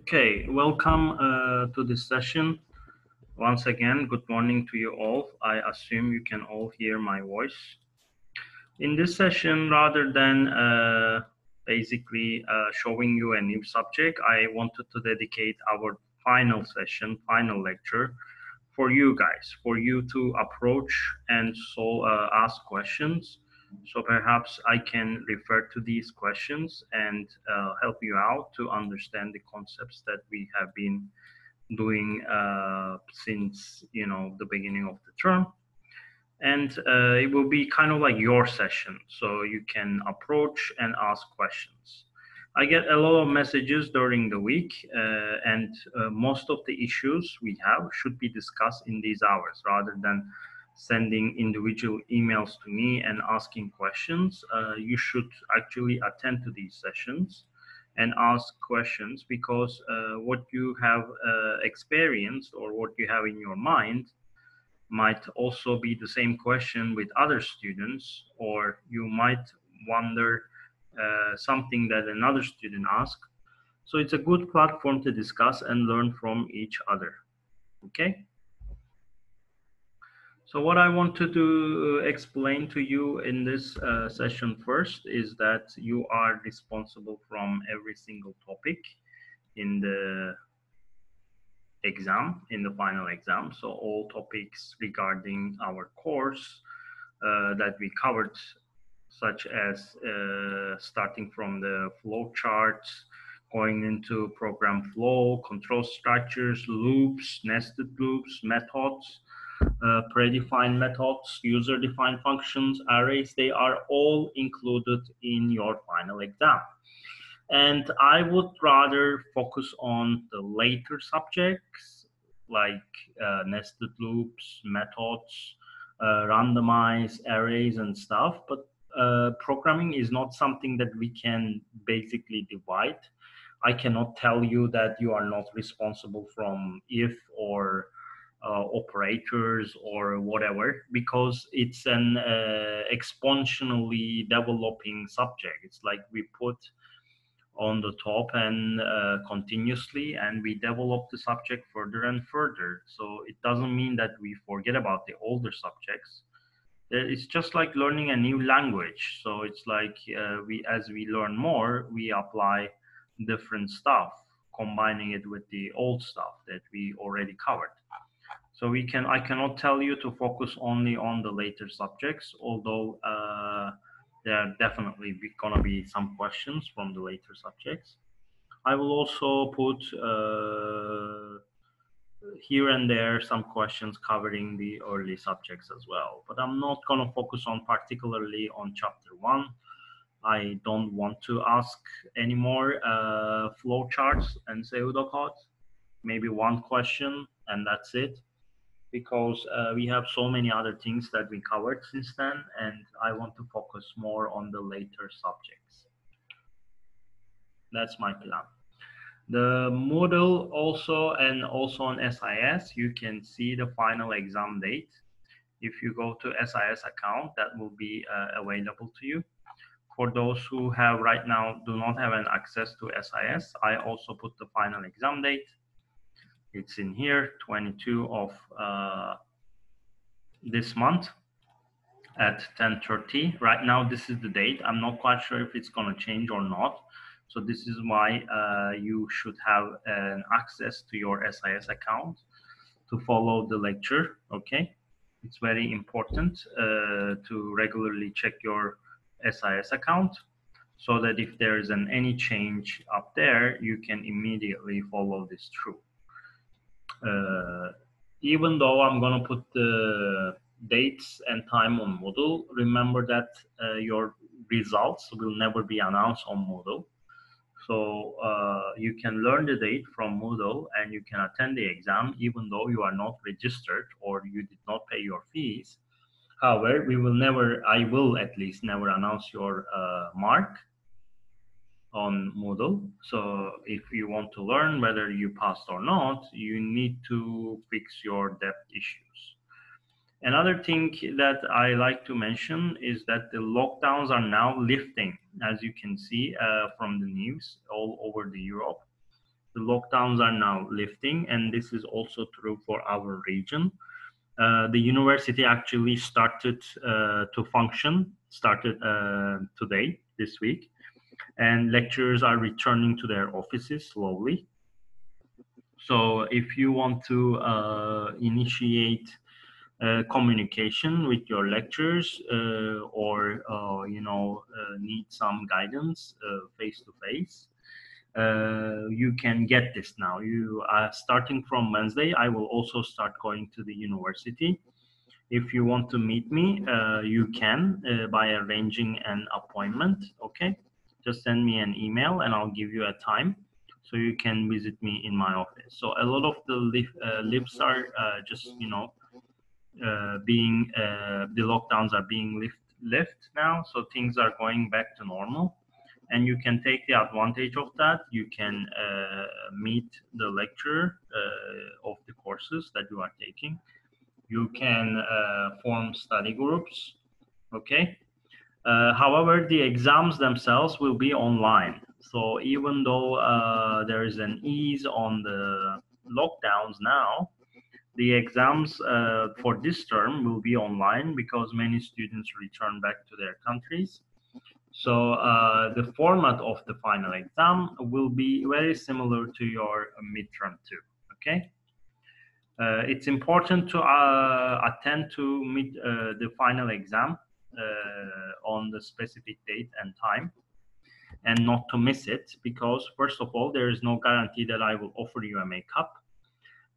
Okay, welcome to this session. Once again, good morning to you all. I assume you can all hear my voice. In this session, rather than basically showing you a new subject, I wanted to dedicate our final session, final lecture for you guys, for you to approach and ask questions. So perhaps I can refer to these questions and help you out to understand the concepts that we have been doing since the beginning of the term, and it will be kind of like your session, so you can approach and ask questions. I get a lot of messages during the week, and most of the issues we have should be discussed in these hours rather than sending individual emails to me and asking questions. You should actually attend to these sessions and ask questions, because what you have experienced or what you have in your mind might also be the same question with other students, or you might wonder something that another student asked. So it's a good platform to discuss and learn from each other. Okay. So what I want to do, explain to you in this session first, is that you are responsible from every single topic in the exam, in the final exam. So all topics regarding our course that we covered, such as starting from the flow charts, going into program flow, control structures, loops, nested loops, methods, predefined methods, user-defined functions, arrays, they are all included in your final exam. And I would rather focus on the later subjects like nested loops, methods, randomized arrays, and stuff. But programming is not something that we can basically divide. I cannot tell you that you are not responsible from if or operators or whatever, because it's an exponentially developing subject. It's like we put on the top and continuously, and we develop the subject further and further. So it doesn't mean that we forget about the older subjects. It's just like learning a new language. So it's like we as we learn more, we apply different stuff, combining it with the old stuff that we already covered. So I cannot tell you to focus only on the later subjects, although there are definitely gonna be some questions from the later subjects. I will also put here and there some questions covering the early subjects as well, but I'm not gonna focus on particularly on chapter one. I don't want to ask any more flowcharts and pseudocode. Maybe one question and that's it, because we have so many other things that we covered since then, and I want to focus more on the later subjects. That's my plan. The Moodle also, and also on SIS, you can see the final exam date. If you go to SIS account, that will be available to you. For those who have right now do not have an access to SIS, I also put the final exam date. It's in here, 22 of this month at 10:30. Right now, this is the date. I'm not quite sure if it's going to change or not. So this is why you should have an access to your SIS account to follow the lecture. Okay, it's very important to regularly check your SIS account, so that if there is any change up there, you can immediately follow this through. Uh, Even though I'm gonna put the dates and time on Moodle, remember that your results will never be announced on Moodle. So you can learn the date from Moodle and you can attend the exam even though you are not registered or you did not pay your fees. However, I will at least never announce your mark on Moodle. So if you want to learn whether you passed or not, you need to fix your depth issues. Another thing that I like to mention is that the lockdowns are now lifting, as you can see from the news all over the Europe. The lockdowns are now lifting, and this is also true for our region. The university actually started to function, started today, this week, and lecturers are returning to their offices slowly. So if you want to initiate communication with your lecturers or need some guidance face to face, you can get this now. You starting from Wednesday, I will also start going to the university. If you want to meet me, you can by arranging an appointment. Okay, just send me an email and I'll give you a time so you can visit me in my office. So a lot of the lifts are just being the lockdowns are being lift now, so things are going back to normal, and you can take the advantage of that. You can meet the lecturer of the courses that you are taking. You can form study groups. Okay. However, the exams themselves will be online. So even though there is an ease on the lockdowns now, the exams for this term will be online because many students return back to their countries. So the format of the final exam will be very similar to your midterm too. Okay. It's important to attend to meet the final exam on the specific date and time, and not to miss it, because first of all, there is no guarantee that I will offer you a makeup.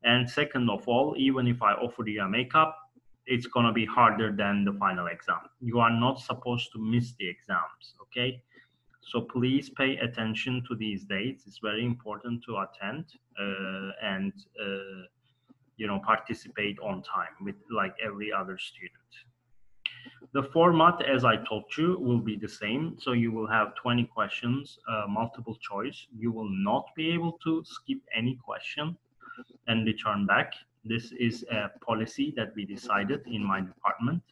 And second of all, even if I offer you a makeup, it's going to be harder than the final exam. You are not supposed to miss the exams, okay? So please pay attention to these dates. It's very important to attend and participate on time with like every other student. The format, as I told you, will be the same. So you will have 20 questions, multiple choice. You will not be able to skip any question and return back. This is a policy that we decided in my department,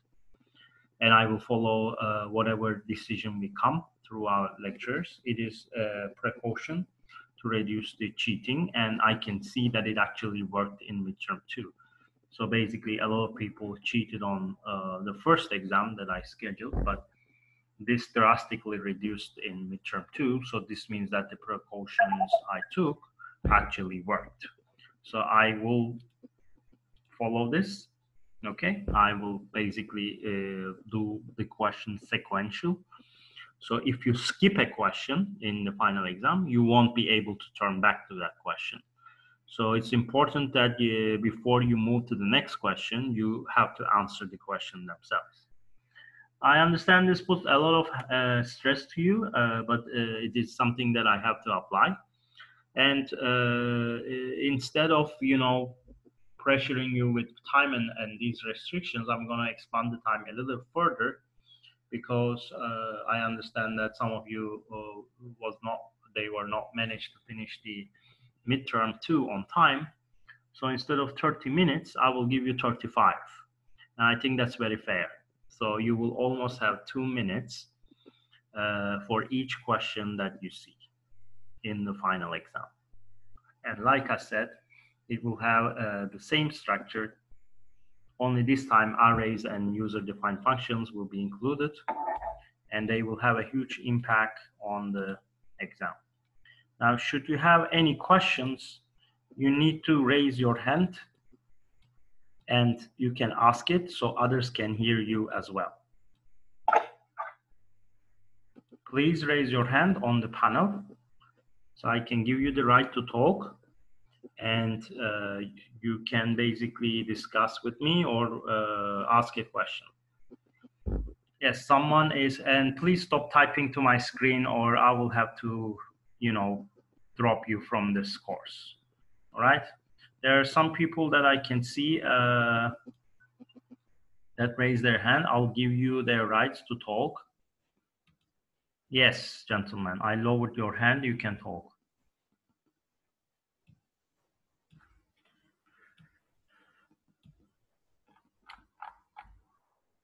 and I will follow whatever decision we come through our lectures. It is a precaution to reduce the cheating, and I can see that it actually worked in midterm too. So basically, a lot of people cheated on the first exam that I scheduled, but this drastically reduced in midterm too. So this means that the precautions I took actually worked. So I will follow this. Okay, I will basically do the question sequential. So if you skip a question in the final exam, you won't be able to turn back to that question. So it's important that before you move to the next question, you have to answer the question themselves. I understand this puts a lot of stress to you, but it is something that I have to apply. And instead of, pressuring you with time and these restrictions, I'm going to expand the time a little further, because I understand that some of you were not managed to finish the midterm 2 on time. So instead of 30 minutes, I will give you 35. And I think that's very fair. So you will almost have 2 minutes for each question that you see in the final exam. And like I said, it will have the same structure, only this time arrays and user-defined functions will be included, and they will have a huge impact on the exam. Now, should you have any questions, you need to raise your hand and you can ask it so others can hear you as well. Please raise your hand on the panel so I can give you the right to talk, and you can basically discuss with me or ask a question. Yes, someone is, and please stop typing to my screen or I will have to, drop you from this course. All right. There are some people that I can see that raise their hand. I'll give you their rights to talk. Yes, gentlemen, I lowered your hand. You can talk.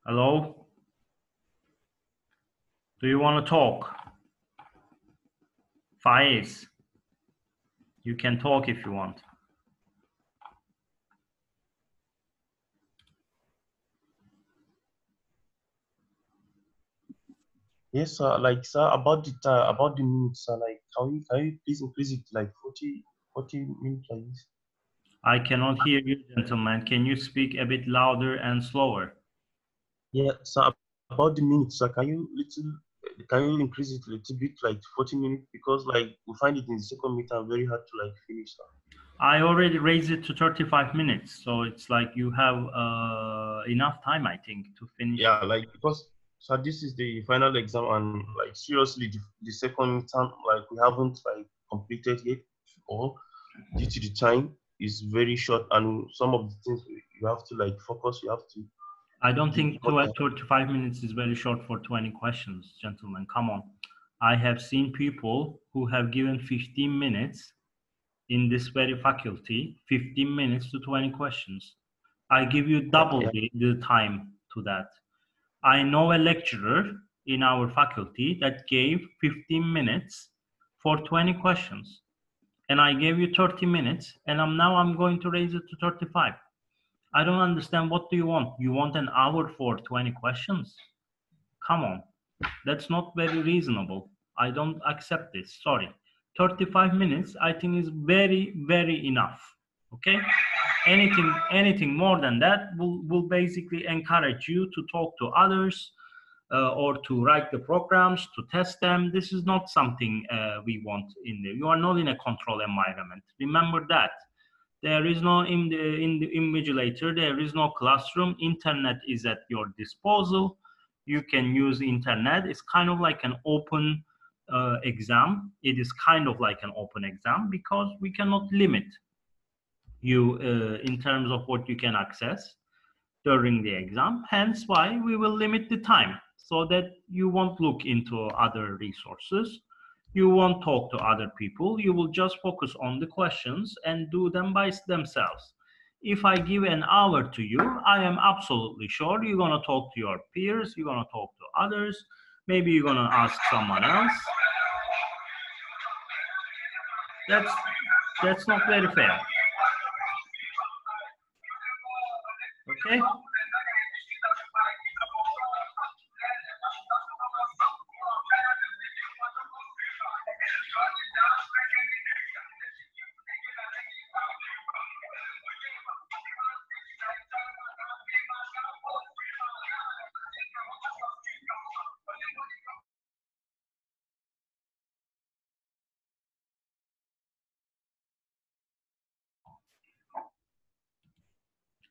Hello? Do you want to talk? Faiz. You can talk if you want. Yes, sir. Like, sir, about the minutes, sir. Like, can you please increase it like 40 minutes, please? I cannot hear you, gentlemen. Can you speak a bit louder and slower? Yeah, sir. About the minutes, sir. Can you increase it a little bit, like 40 minutes? Because like we find it in the second meter very hard to like finish, sir. I already raised it to 35 minutes, so it's like you have enough time, I think, to finish. Yeah, like because sir, this is the final exam, and like seriously, the second term, like we haven't like completed yet, or due to the time is very short, and some of the things you have to like focus, you have to I don't give think more time. 35 minutes is very short for 20 questions, gentlemen. Come on. I have seen people who have given 15 minutes in this very faculty, 15 minutes to 20 questions. I give you Yeah, double yeah, the time to that. I know a lecturer in our faculty that gave 15 minutes for 20 questions. And I gave you 30 minutes, and I'm going to raise it to 35. I don't understand. What do you want? You want an hour for 20 questions? Come on. That's not very reasonable. I don't accept this. Sorry. 35 minutes, I think, is very, very enough. Okay? Anything more than that will basically encourage you to talk to others, or to write the programs, to test them. This is not something we want in there. You are not in a control environment. Remember that. There is no in the invigilator. There is no classroom. Internet is at your disposal. You can use internet. It's kind of like an open exam. It is kind of like an open exam because we cannot limit you in terms of what you can access during the exam. Hence why we will limit the time so that you won't look into other resources. You won't talk to other people. You will just focus on the questions and do them by themselves. If I give an hour to you, I am absolutely sure you're going to talk to your peers, you're going to talk to others, maybe you're going to ask someone else. That's not very fair. Okay?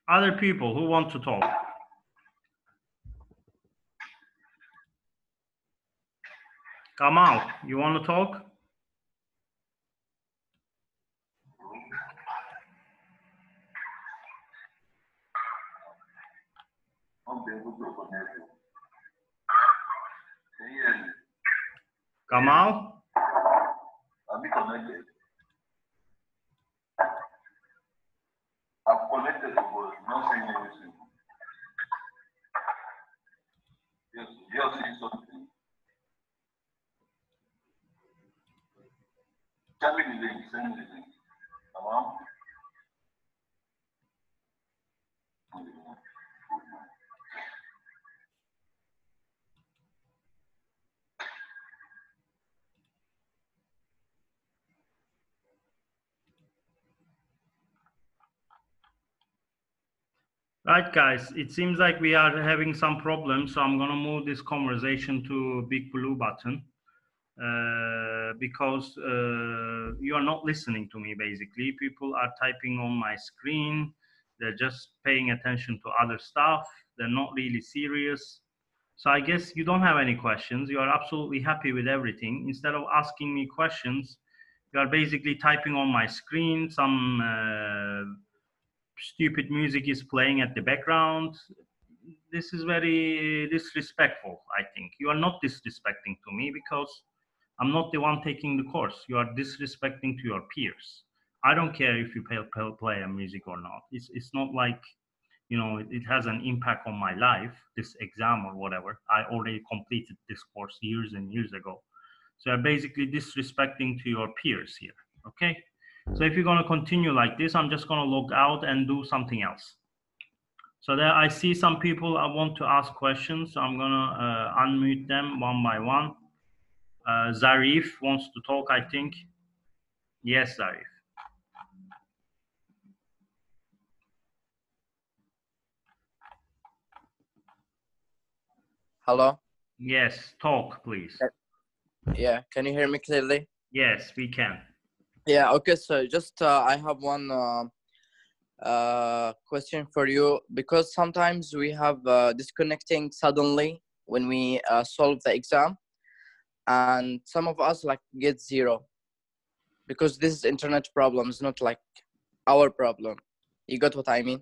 Other people who want to talk. Come out. You want to talk? Kamal? I'll be connected. I've connected, but not saying anything. Yes, you're saying something. Tell me the link, send me the link. Come Right, guys, it seems like we are having some problems, so I'm going to move this conversation to big blue button because you are not listening to me, basically. People are typing on my screen. They're just paying attention to other stuff. They're not really serious. So I guess you don't have any questions. You are absolutely happy with everything. Instead of asking me questions, you are basically typing on my screen. Some stupid music is playing at the background. This is very disrespectful. I think you are not disrespecting to me because I'm not the one taking the course. You are disrespecting to your peers. I don't care if you play a music or not. It's not like, you know, it has an impact on my life, this exam or whatever. I already completed this course years and years ago. So you're basically disrespecting to your peers here. Okay, So if you're going to continue like this, I'm just going to log out and do something else. So there I see some people I want to ask questions. So I'm going to unmute them one by one. Zarif wants to talk, I think. Yes, Zarif. Hello? Yes, talk, please. Yeah, can you hear me clearly? Yes, we can. Yeah, okay, so just I have one question for you, because sometimes we have disconnecting suddenly when we solve the exam, and some of us like get 0 because this is internet problems, not like our problem. You got what I mean?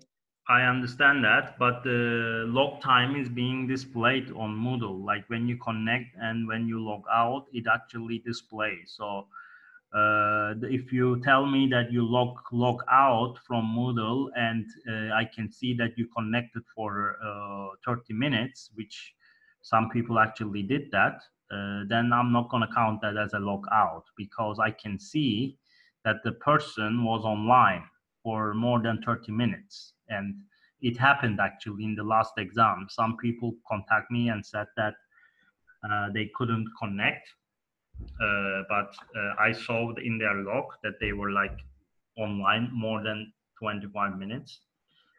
I understand that, but the log time is being displayed on Moodle. Like when you connect and when you log out, it actually displays. So if you tell me that you log out from Moodle and I can see that you connected for 30 minutes, which some people actually did that, then I'm not going to count that as a log out, because I can see that the person was online for more than 30 minutes. And it happened actually in the last exam. Some people contact me and said that they couldn't connect, but I saw in their log that they were like online more than 25 minutes.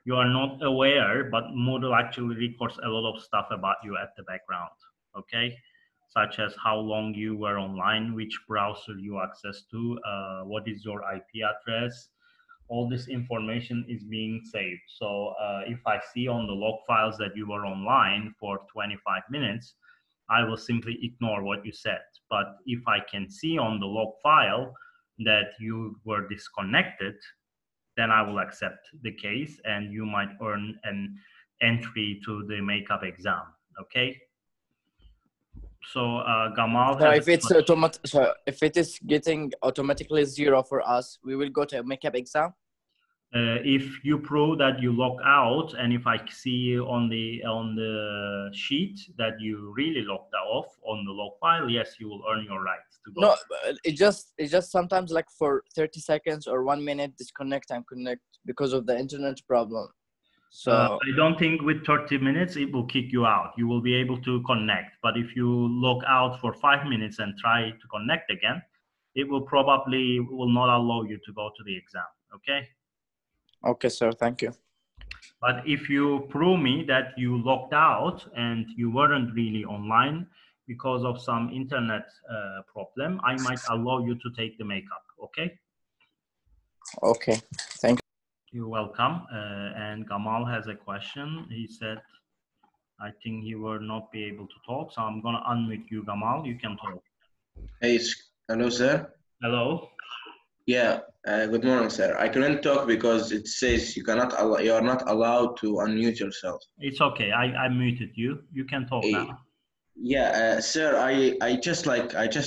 You are not aware, but Moodle actually records a lot of stuff about you at the background, okay? Such as how long you were online, which browser you access to, what is your IP address. All this information is being saved. So if I see on the log files that you were online for 25 minutes, I will simply ignore what you said. But if I can see on the log file that you were disconnected, then I will accept the case and you might earn an entry to the makeup exam, okay? So Gamal So has if it's so if it is getting automatically 0 for us, we will go to a makeup exam? If you prove that you log out, and if I see on the sheet that you really logged off on the log file, yes, you will earn your right to go. No, it just sometimes like for 30 seconds or 1 minute disconnect and connect because of the internet problem. So I don't think with 30 minutes it will kick you out. You will be able to connect. But if you log out for 5 minutes and try to connect again, it will probably will not allow you to go to the exam. Okay. Okay, sir. Thank you. But if you prove me that you logged out and you weren't really online because of some internet problem, I might allow you to take the makeup. Okay. Okay. Thank you. You're welcome. And Gamal has a question. He said, I think he will not be able to talk, so I'm going to unmute you, Gamal. You can talk. Hey, hello, sir. Hello. Yeah, good morning, sir. I couldn't talk because it says you are not allowed to unmute yourself. It's okay. I muted you. You can talk now. Yeah, sir. I just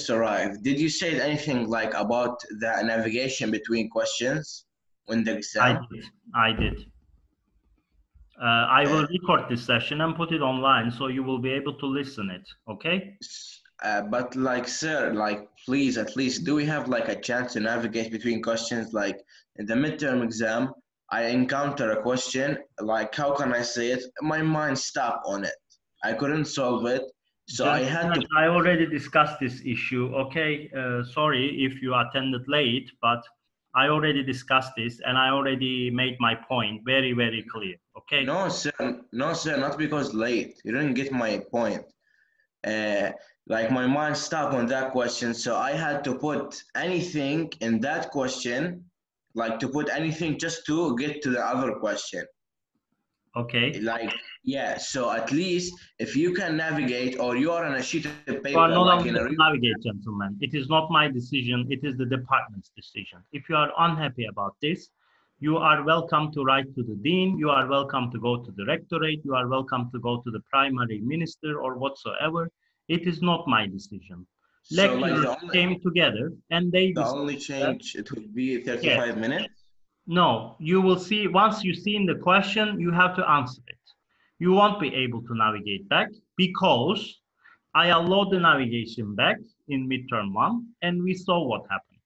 arrived. Did you say anything like about the navigation between questions when the exam? I did. I will record this session and put it online, so you will be able to listen it. Okay. But like, sir, like, please, at least, do we have like a chance to navigate between questions? Like in the midterm exam, I encounter a question, like, how can I say it? My mind stopped on it. I couldn't solve it. So I had to. I already discussed this issue. Okay. Sorry if you attended late, but I already discussed this and I already made my point very, very clear. Okay. No, sir, not because late. You didn't get my point. Like my mind stopped on that question, so I had to put anything in that question, like to put anything just to get to the other question. Okay. Like, yeah, so at least if you can navigate or you are on a sheet of paper, you are not like allowed to navigate, gentlemen. It is not my decision. It is the department's decision. If you are unhappy about this, you are welcome to write to the dean. You are welcome to go to the rectorate. You are welcome to go to the primary minister or whatsoever. It is not my decision. So Lecturers came together and they the only change it would be 35 minutes. No, you will see once you see in the question, you have to answer it. You won't be able to navigate back because I allowed the navigation back in midterm 1 and we saw what happened.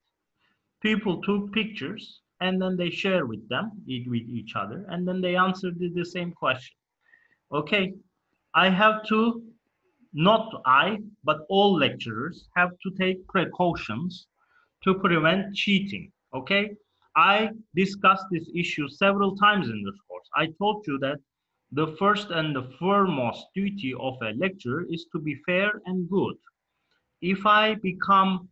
People took pictures and then they share with them, with each other, and then they answered the same question. Okay, I have to, not I, but all lecturers have to take precautions to prevent cheating. Okay, I discussed this issue several times in this course. I told you that the first and the foremost duty of a lecturer is to be fair and good. If I become,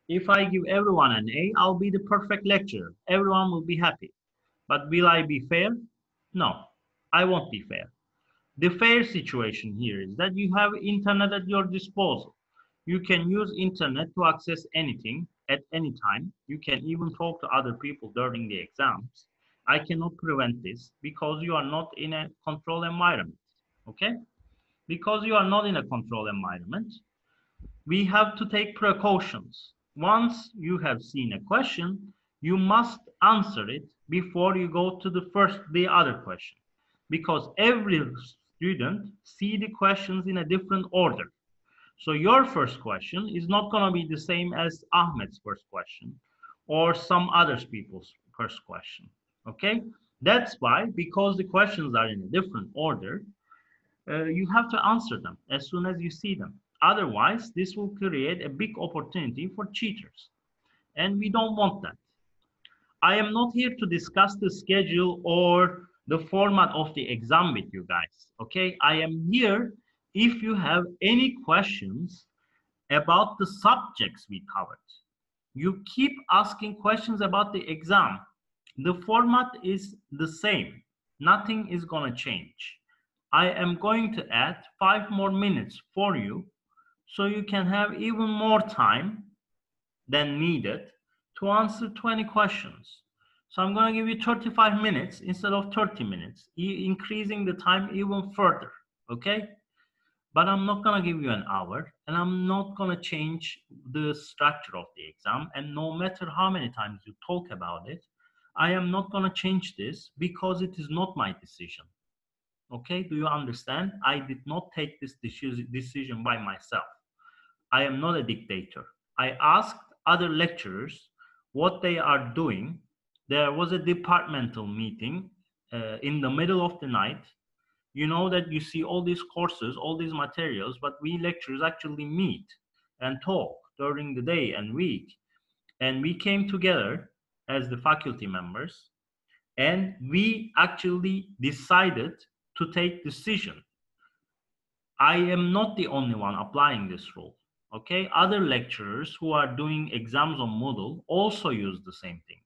if I give everyone an A, I'll be the perfect lecturer. Everyone will be happy. But will I be fair? No, I won't be fair. The fair situation here is that you have internet at your disposal. You can use internet to access anything at any time. You can even talk to other people during the exams. I cannot prevent this because you are not in a control environment. Okay? Because you are not in a control environment, we have to take precautions. Once you have seen a question, you must answer it before you go to the other question, because every student see the questions in a different order. So your first question is not going to be the same as Ahmed's first question or some other people's first question. Okay? That's why, because the questions are in a different order, you have to answer them as soon as you see them. Otherwise, this will create a big opportunity for cheaters. And we don't want that. I am not here to discuss the schedule or the format of the exam with you guys. Okay, I am here if you have any questions about the subjects we covered. You keep asking questions about the exam. The format is the same. Nothing is going to change. I am going to add 5 more minutes for you so you can have even more time than needed to answer 20 questions. So I'm going to give you 35 minutes instead of 30 minutes, increasing the time even further, okay? But I'm not going to give you an hour, and I'm not going to change the structure of the exam. And no matter how many times you talk about it, I am not going to change this because it is not my decision. Okay, do you understand? I did not take this decision by myself. I am not a dictator. I asked other lecturers what they are doing. There was a departmental meeting in the middle of the night. You know that you see all these courses, all these materials, but we lecturers actually meet and talk during the day and week. And we came together as the faculty members, and we actually decided to take decision. I am not the only one applying this rule. Okay, other lecturers who are doing exams on Moodle also use the same thing.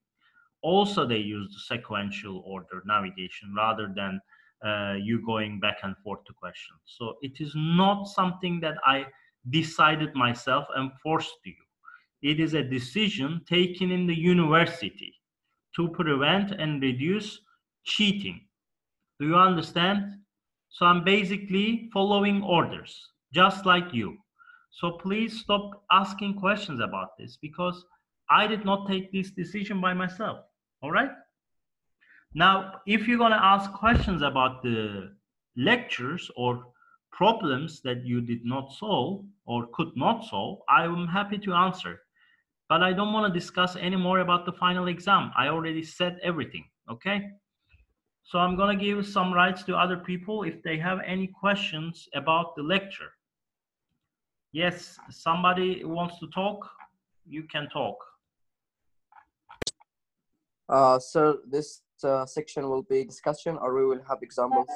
Also, they use the sequential order navigation rather than you going back and forth to questions. So it is not something that I decided myself and forced you. It is a decision taken in the university to prevent and reduce cheating. Do you understand? So I'm basically following orders, just like you. So please stop asking questions about this because I did not take this decision by myself. All right? Now, if you're going to ask questions about the lectures or problems that you did not solve or could not solve, I am happy to answer. But I don't want to discuss any more about the final exam. I already said everything, okay? So I'm going to give some rights to other people if they have any questions about the lecture. Yes, somebody wants to talk, you can talk. So this section will be discussion, or we will have examples?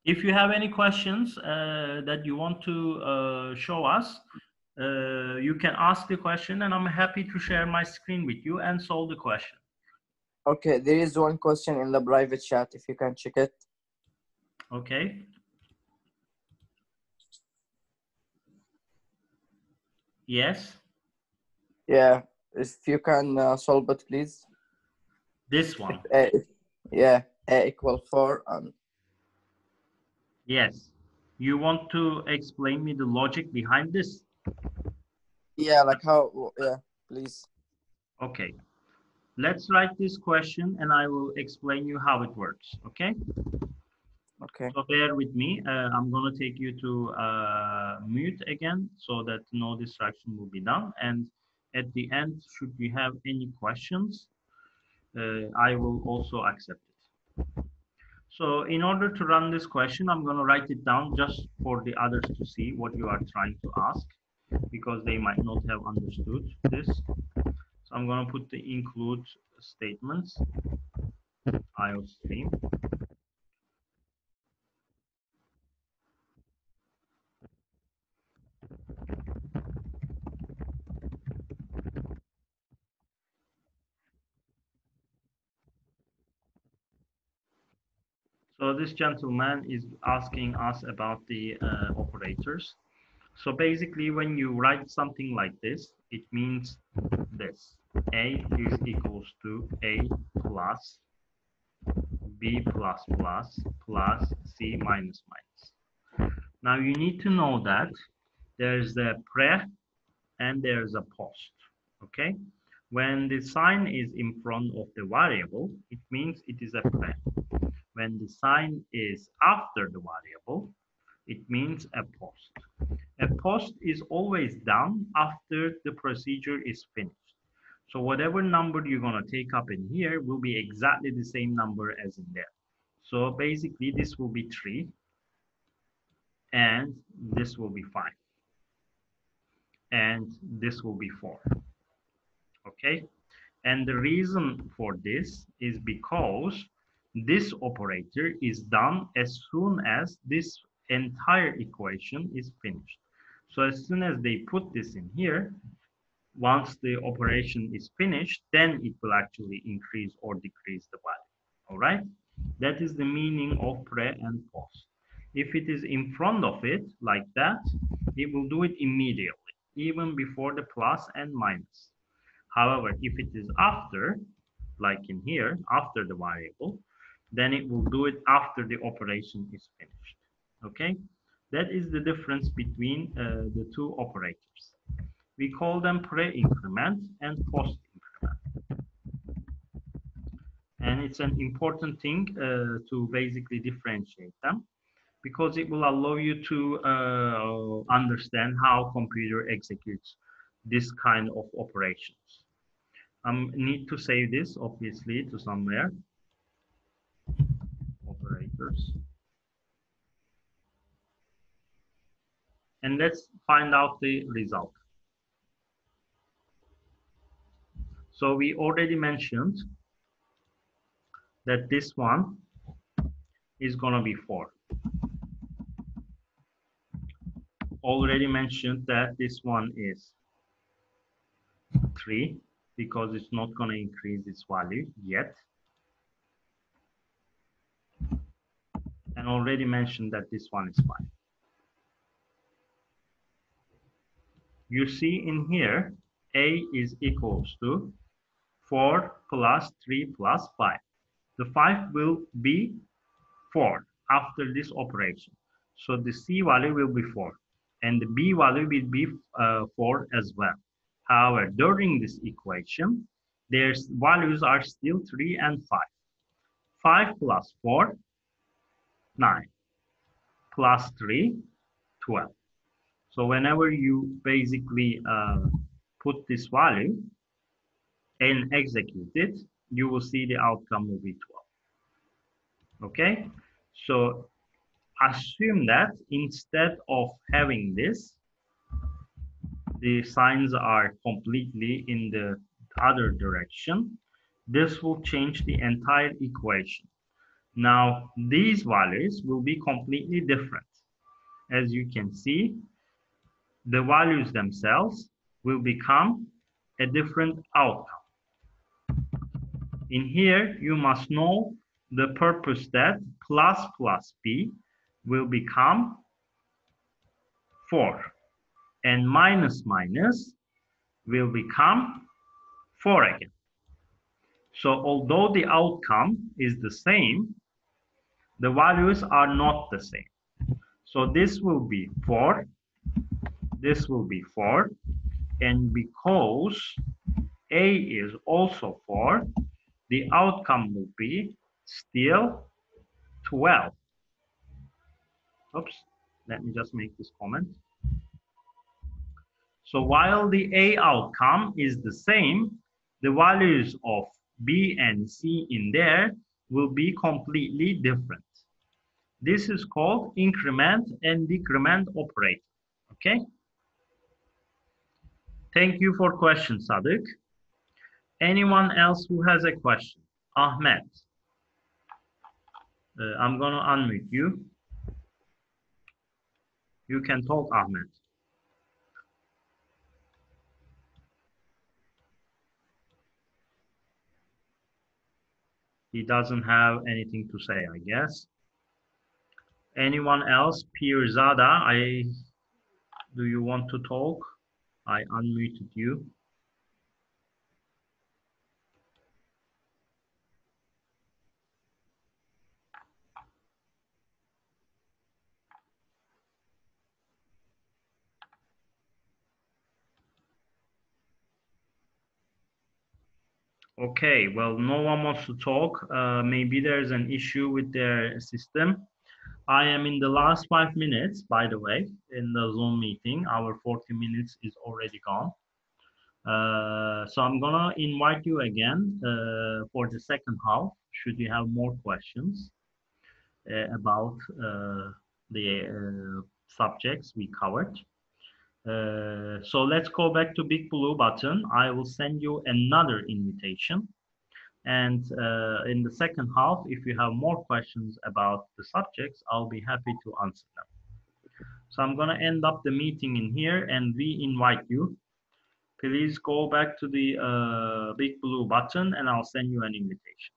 If you have any questions that you want to show us, you can ask the question and I'm happy to share my screen with you and solve the question. Okay, there is one question in the private chat, if you can check it. Okay. Yes. Yeah, if you can solve it, please. This one. Yeah, A equal 4 and... Yes. You want to explain me the logic behind this? Yeah, like how, yeah, please. Okay. Let's write this question and I will explain you how it works, okay? Okay. So bear with me. I'm going to take you to mute again so that no distraction will be done. And At the end, should you have any questions, I will also accept it. So in order to run this question, I'm going to write it down just for the others to see what you are trying to ask, because they might not have understood this. So I'm going to put the include statements, IO stream. So this gentleman is asking us about the operators. So basically, when you write something like this, it means this. A is equals to A plus B plus plus plus C minus minus. Now you need to know that there's a pre and there's a post. Okay? When the sign is in front of the variable, it means it is a pre. When the sign is after the variable, it means a post. A post is always done after the procedure is finished. So whatever number you're going to take up in here will be exactly the same number as in there. So basically this will be 3 and this will be 5 and this will be 4. Okay? And the reason for this is because this operator is done as soon as this entire equation is finished. So as soon as they put this in here, once the operation is finished, then it will actually increase or decrease the value. All right? That is the meaning of pre and post. If it is in front of it like that, it will do it immediately, even before the plus and minus. However, if it is after, like in here, after the variable, then it will do it after the operation is finished. Okay? That is the difference between the two operators. We call them pre-increment and post-increment. And it's an important thing to basically differentiate them, because it will allow you to understand how computer executes this kind of operations. Need to save this obviously to somewhere. Operators. And let's find out the result. So we already mentioned that this one is going to be 4. Already mentioned that this one is 3 because it's not going to increase its value yet. And already mentioned that this one is 5. You see in here, A is equals to 4 plus 3 plus 5. The 5 will be 4 after this operation. So the C value will be 4 and the B value will be 4 as well. However, during this equation, their values are still 3 and 5. 5 plus 4, 9, plus 3, 12. So whenever you basically put this value and execute it, you will see the outcome will be 12. Okay? So assume that instead of having this, the signs are completely in the other direction. This will change the entire equation. Now, these values will be completely different. As you can see, the values themselves will become a different outcome. In here, you must know the purpose that plus plus b will become 4 and minus minus will become 4 again. So although the outcome is the same, the values are not the same. So this will be 4, this will be 4, and because A is also 4, the outcome will be still 12. Oops, let me just make this comment. So while the A outcome is the same, the values of B and C in there will be completely different. This is called increment and decrement operator. Okay? Thank you for question, Sadık. Anyone else who has a question? Ahmet. I'm going to unmute you. You can talk, Ahmet. He doesn't have anything to say, I guess. Anyone else? Pirzada, do you want to talk? I unmuted you. Okay, well, no one wants to talk. Maybe there's an issue with their system. I am in the last 5 minutes, by the way, in the Zoom meeting. Our 40 minutes is already gone. So I'm gonna invite you again for the second half, should you have more questions about the subjects we covered. So let's go back to Big Blue Button. I will send you another invitation. And in the second half, if you have more questions about the subjects, I'll be happy to answer them. So I'm gonna end up the meeting in here and re-invite you. Please go back to the Big Blue Button and I'll send you an invitation.